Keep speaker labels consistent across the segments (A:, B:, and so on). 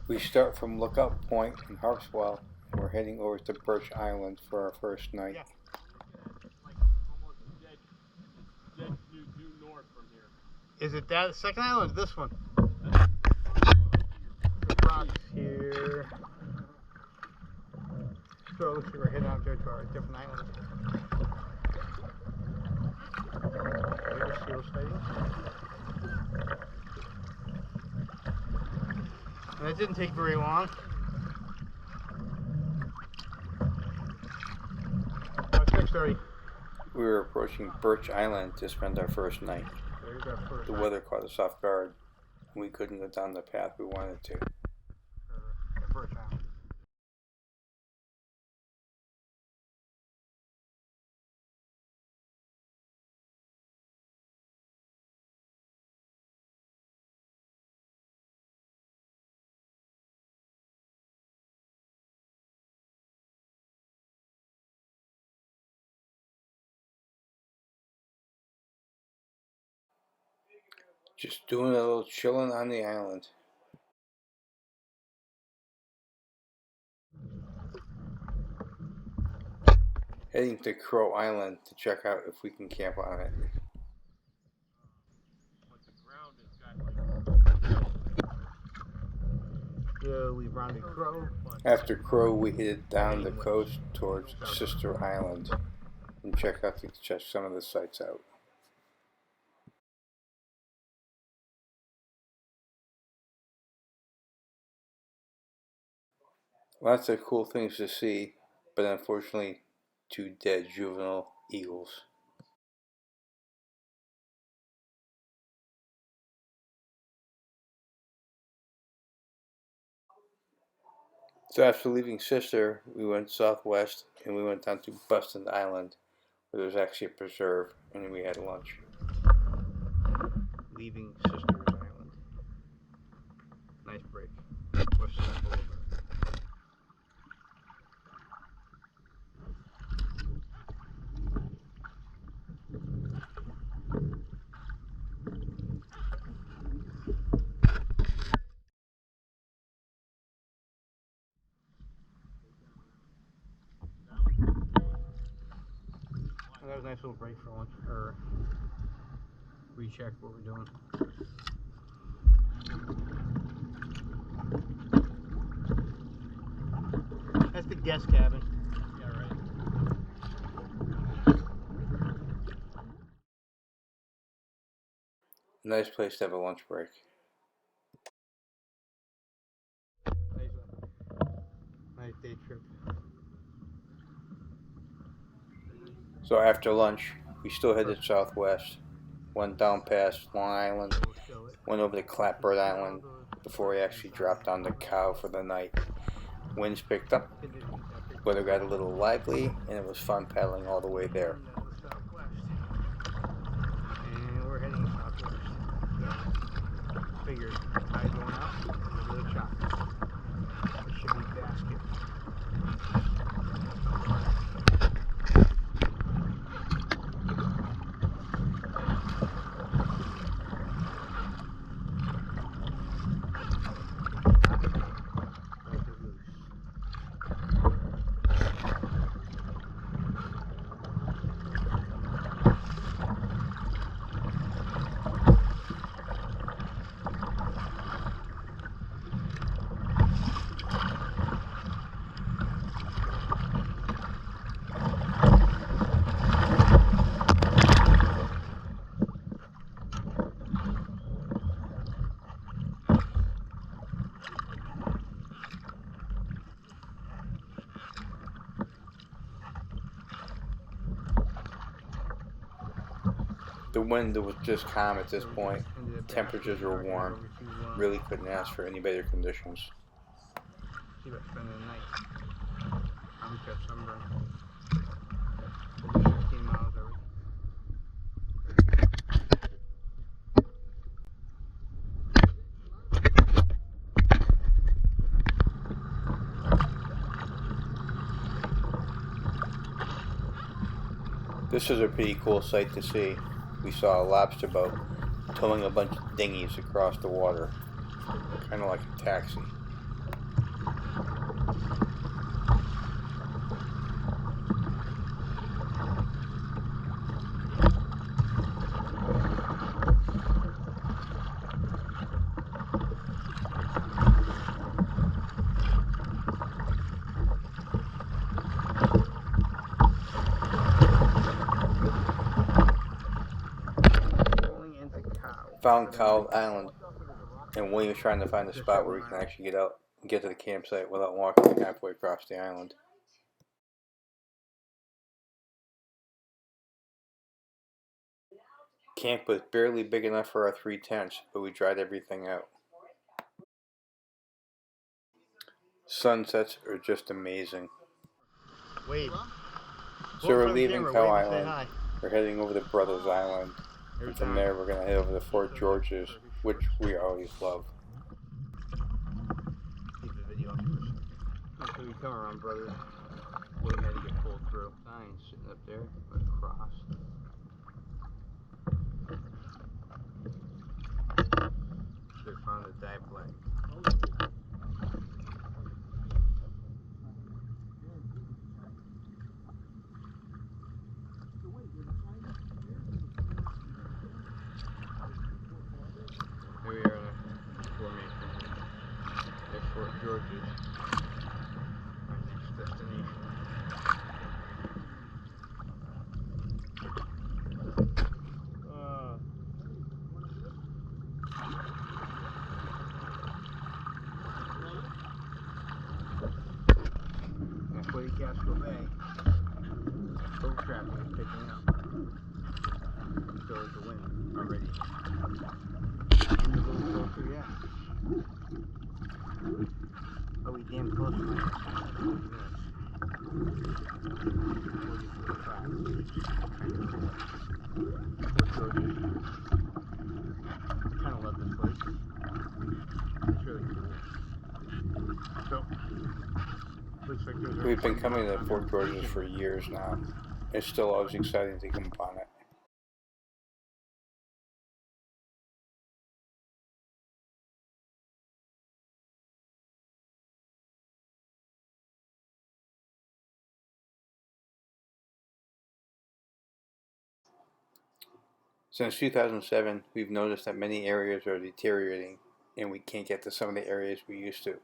A: We start from Lookout Point in Harpswell, and we're heading over to Birch Island for our first night.
B: Yeah. Like almost dead due north from here. Is it that second island or this one? The rocks here. So it looks like we're heading out there to our different island. There's seal sightings. And that didn't take very long. What's next, Artie?
A: We were approaching Birch Island to spend our first night.
B: There's our first
A: The weather caught us off guard, and we couldn't go down the path we wanted to.
B: Birch Island.
A: Just doing a little chilling on the island. Heading to Crow Island to check out if we can camp on it.
B: Yeah, we rounded Crow.
A: After Crow, we headed down the coast towards Sister Island and check some of the sites out. Lots of cool things to see, but unfortunately, 2 dead juvenile eagles. So after leaving Sister, we went southwest and we went down to Buston Island, where there's actually a preserve, and we had lunch.
B: Leaving Sister's Island. Nice break. West Side Boulevard. That was a nice little break for lunch, or recheck what we're doing. That's the guest cabin. Yeah, right.
A: Nice place to have a lunch break.
B: Nice day trip.
A: So after lunch, we still headed southwest, went down past Long Island, went over to Clapboard Island before we actually dropped on the Cow for the night. Winds picked up, weather got a little lively, and it was fun paddling all the way there.
B: And we're heading southwest. So, figured tide going out, a little choppy. It should be basket.
A: The wind was just calm at this point. Temperatures were warm. Really couldn't ask for any better conditions.
B: See about spending the night. I'm got sunburn. Only 15 miles already.
A: This is a pretty cool sight to see. We saw a lobster boat towing a bunch of dinghies across the water, kind of like a taxi. found Cow Island, and William's trying to find a spot where we can actually get out and get to the campsite without walking halfway across the island. Camp was barely big enough for our 3 tents, but we dried everything out. Sunsets are just amazing.
B: Wave.
A: So we're leaving Cow Island, we're heading over to Brothers Island, and from there we're going to head over to Fort George's, which we always love.
B: Keep the video up for a second. After we come around, brother, Wave had to get pulled through. Signs sitting up there, but across. They found the dive flag. Here we are in a formation. There's Fort George's, our next destination. Halfway to Casco Bay. Boat traffic is picking up. So is the wind already. And a little closer yet. Oh, we damn close to my 40 minutes. 40, 45. I kind of love this place. It's really cool. So, looks like
A: We've been coming to Fort George's for years now. It's still always exciting to come upon it. Since 2007, we've noticed that many areas are deteriorating and we can't get to some of the areas we used to.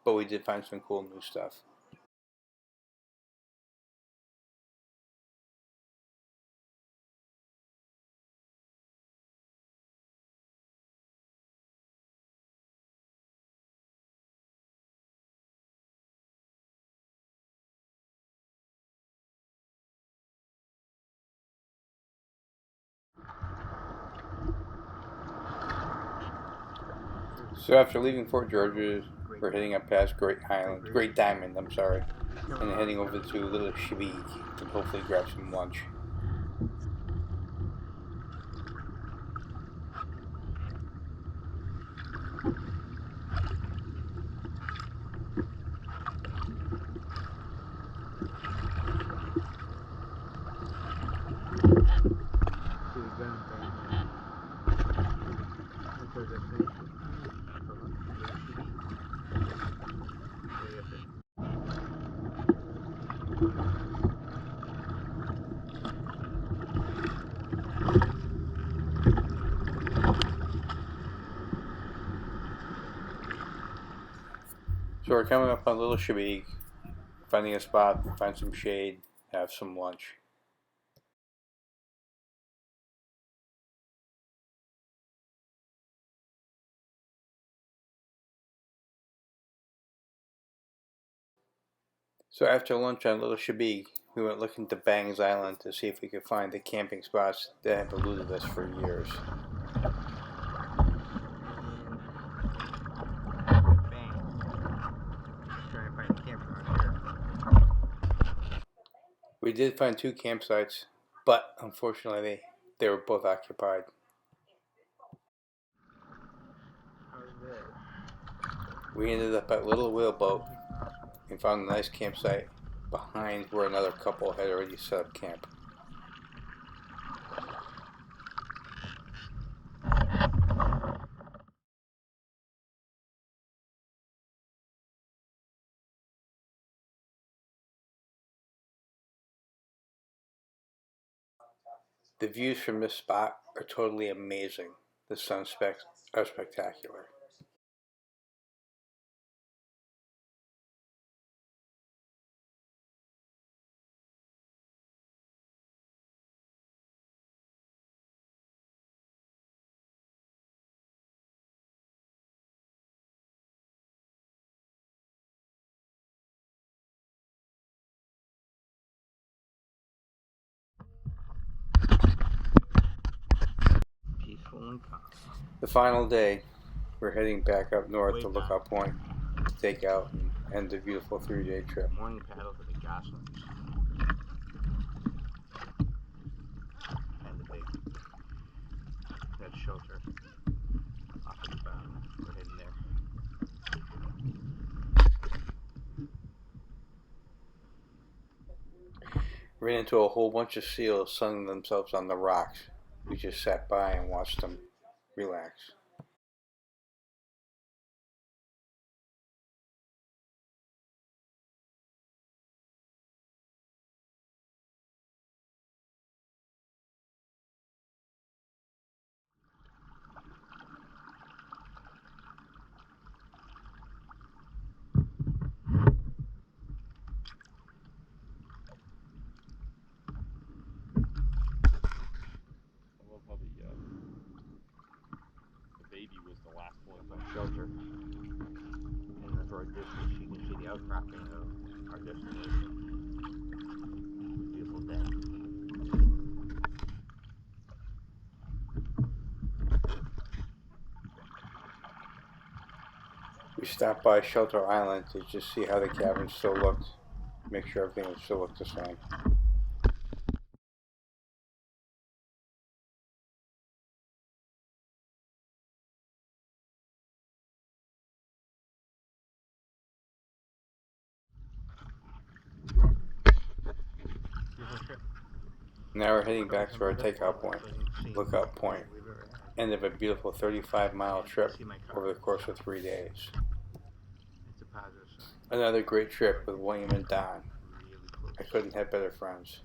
A: But we did find some cool new stuff. So after leaving Fort George's, we're heading up past Great Diamond, and heading over to Little Chevique to hopefully grab some lunch. So we're coming up on Little Chevique, finding a spot, find some shade, have some lunch. So after lunch on Little Chevique, we went looking to Bangs Island to see if we could find the camping spots that have eluded us for years. We did find 2 campsites, but unfortunately they were both occupied. We ended up at Little Whaleboat and found a nice campsite behind where another couple had already set up camp. The views from this spot are totally amazing. The sunsets are spectacular. The final day, we're heading back up north to Lookout Point to take out and end the beautiful 3-day trip.
B: Morning paddle for the goslings. And the big that shelter off of the bottom. We're heading there.
A: Ran into a whole bunch of seals sunning themselves on the rocks. We just sat by and watched them relax.
B: Shelter. And the short distance, you can see the outcropping of our destination. Beautiful day.
A: We stopped by Shelter Island to just see how the cabin still looked, make sure everything still looked the same. Now we're heading back to our takeout point, Lookout Point, end of a beautiful 35-mile trip over the course of 3 days. Another great trip with William and Don. I couldn't have better friends.